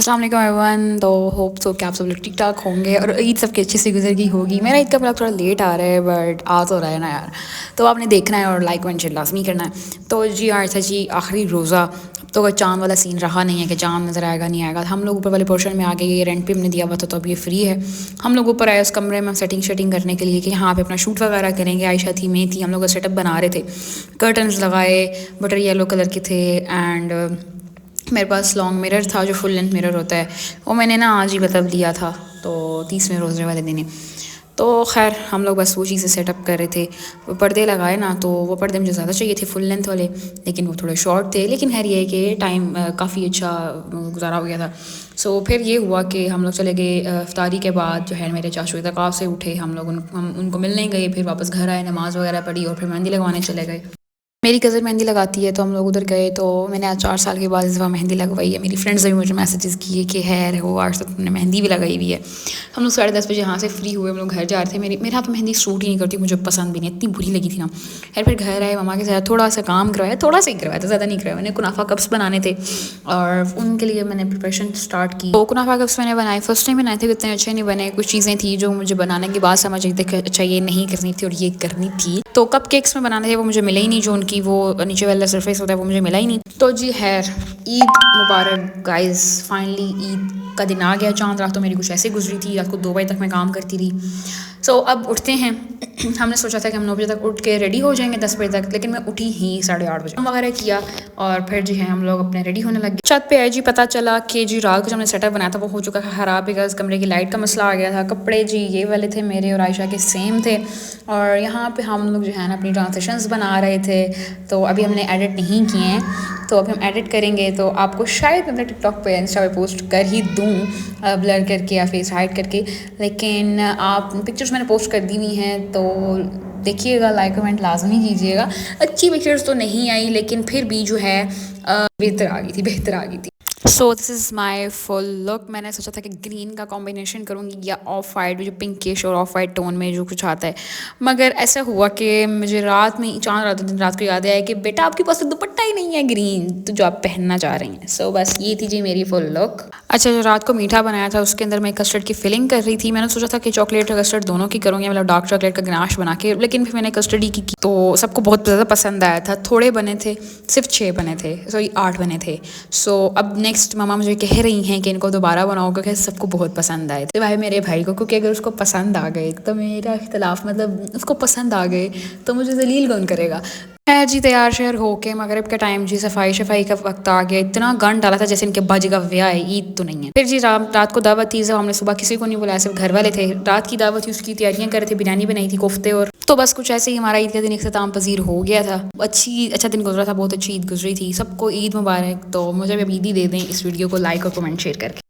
अस्सलाम वालेकुम एवरीवन। तो होप सो कि आप सब लोग ठीक ठाक होंगे और ईद सबकी अच्छी सी गुजर गई होगी। मेरा ईद का ब्लॉग थोड़ा लेट आ रहा है बट आ तो रहा है ना यार, तो आपने देखना है और लाइक एंड शेयर लाजमी करना है। तो जी आज था जी आखिरी रोज़ा। तो अगर चांद वाला सीन रहा नहीं है कि चांद नज़र आएगा नहीं आएगा, हम लोग ऊपर वाले पोर्शन में आ गए। ये रेंट पे हमने दिया हुआ था तो अब ये फ्री है। हम लोग ऊपर आए उस कमरे में सेटिंग शेटिंग करने के लिए कि यहाँ पे अपना शूट वगैरह करेंगे। आयशा थी, मैं थी, हम लोग सेटअप बना रहे थे। कर्टन्स लगाए, बटर येलो कलर के थे एंड मेरे पास लॉन्ग मिरर था जो फुल लेंथ मिरर होता है, वो मैंने ना आज ही मतलब लिया था, तो 30वें रोज़े वाले दिन ही। तो खैर हम लोग बस वो चीज़ें सेटअप कर रहे थे। वो पर्दे लगाए ना, तो वो पर्दे मुझे ज़्यादा चाहिए थे फुल लेंथ वाले, लेकिन वो थोड़े शॉर्ट थे। लेकिन खैर ये है कि टाइम काफ़ी अच्छा गुजारा हो गया था। सो फिर ये हुआ कि हम लोग चले गए इफ्तारी के बाद जो है मेरे चाचू इतकाफ़ से उठे, हम लोग हम उनको मिलने गए, फिर वापस घर आए, नमाज़ वगैरह पढ़ी और फिर मेहंदी लगवाने चले गए। मेरी कज़न मेहंदी लगाती है तो हम लोग उधर गए। तो मैंने आज 4 साल के बाद इस बार मेहंदी लगवाई है। मेरी फ्रेंड्स ने भी मुझे मैसेजेस किए कि है हो आज तक तुमने मेहंदी भी लगाई हुई है। हम लोग 10:30 बजे यहाँ से फ्री हुए, हम लोग घर जा रहे थे। मेरे हाथ मेहंदी सूट ही नहीं करती, मुझे पसंद भी नहीं, इतनी बुरी लगी थी ना। फिर घर आए, मम्मा के साथ थोड़ा सा काम करवाया, थोड़ा सा ही करवाया था, ज़्यादा नहीं करवाया। मैंने कुनाफा कप्स बनाने थे और उनके लिए मैंने प्रिपरेशन स्टार्ट की। तो कुनाफा कप्स मैंने बनाए, फर्स्ट टाइम बनाए थे, इतने अच्छे नहीं बने। कुछ चीज़ें थी जो मुझे बनाने के बाद समझ आई थी कि अच्छा ये नहीं करनी थी और ये करनी थी। तो कप केक्स में बनाने थे, वो मुझे मिले ही नहीं, जो उनकी वो नीचे वाला सरफेस होता है वो मुझे मिला ही नहीं। तो जी खैर ईद मुबारक गाइस, फाइनली ईद का दिन आ गया। चांद रात तो मेरी कुछ ऐसे गुजरी थी, रात को 2 बजे तक मैं काम करती रही। सो अब उठते हैं। हमने सोचा था कि हम 9 बजे तक उठ के रेडी हो जाएंगे 10 बजे तक, लेकिन मैं उठी ही 8:30 बजे वगैरह किया और फिर जो है हम लोग अपने रेडी होने लगे। छत पे आए जी, पता चला कि जी रात को जो हमने सेटअप बनाया था वो हो चुका है ख़राब, बिकॉज कमरे की लाइट का मसला आ गया था। कपड़े जी ये वाले थे, मेरे और आयशा के सेम थे और यहाँ पे हम लोग जो है ना अपनी ट्रांजिशंस बना रहे थे। तो अभी हमने एडिट नहीं किए हैं, तो अभी हम एडिट करेंगे तो आपको शायद मैं टिकटॉक पे इंस्टा पे पोस्ट कर ही दूँ, ब्लर करके या फेस हाइड करके। लेकिन आप पिक्चर्स मैंने पोस्ट कर दी हुई हैं तो देखिएगा, लाइक कमेंट लाजमी कीजिएगा। अच्छी पिक्चर्स तो नहीं आई लेकिन फिर भी जो है बेहतर आ गई थी। So this is my full look. मैंने सोचा था कि ग्रीन का कॉम्बिनेशन करूँगी या ऑफ वाइट, जो पिंकिश और ऑफ वाइट टोन में जो कुछ आता है, मगर ऐसा हुआ कि मुझे रात में रात को याद आया कि बेटा आपके पास तो दुपट्टा ही नहीं है ग्रीन, तो जो आप पहनना चाह रही हैं। सो बस ये थी जी मेरी फुल लुक। अच्छा, जो रात को मीठा बनाया था उसके अंदर मैं कस्टर्ड की फिलिंग कर रही थी। मैंने सोचा था कि चॉकलेट और कस्टर्ड दोनों की करूँगी, मतलब डार्क चॉकलेट का गनाश बना के, लेकिन फिर मैंने कस्टर्ड ही की तो सबको बहुत ज़्यादा पसंद आया था। थोड़े बने थे, सिर्फ 6 बने थे, सॉरी 8 बने थे। सो अब नेक्स्ट मम्मा मुझे कह रही हैं कि इनको दोबारा बनाओ क्योंकि सबको बहुत पसंद आए थे। भाई मेरे भाई को, क्योंकि अगर उसको पसंद आ गए तो मेरा इख्तलाफ, मतलब उसको पसंद आ गए तो मुझे जलील कौन करेगा। है जी तैयार शहर होके मगरिब के टाइम जी सफाई का वक्त आ गया। इतना गंद डाला था जैसे इनके बाजी का ब्याह है, ईद तो नहीं है। फिर जी रात को दावत थी, जब हमने सुबह किसी को नहीं बुलाया, सिर्फ घर वाले थे। रात की दावत थी, उसकी तैयारियां कर रहे थे, बिरयानी बनाई थी, कोफ्ते, और तो बस कुछ ऐसे ही हमारा ईद का दिन इख्तिताम पजीर हो गया था। अच्छा दिन गुजरा था, बहुत अच्छी ईद गुजरी थी। सबको ईद मुबारक। तो मुझे भी अब ईद ही दे दें इस वीडियो को लाइक और कमेंट शेयर करके।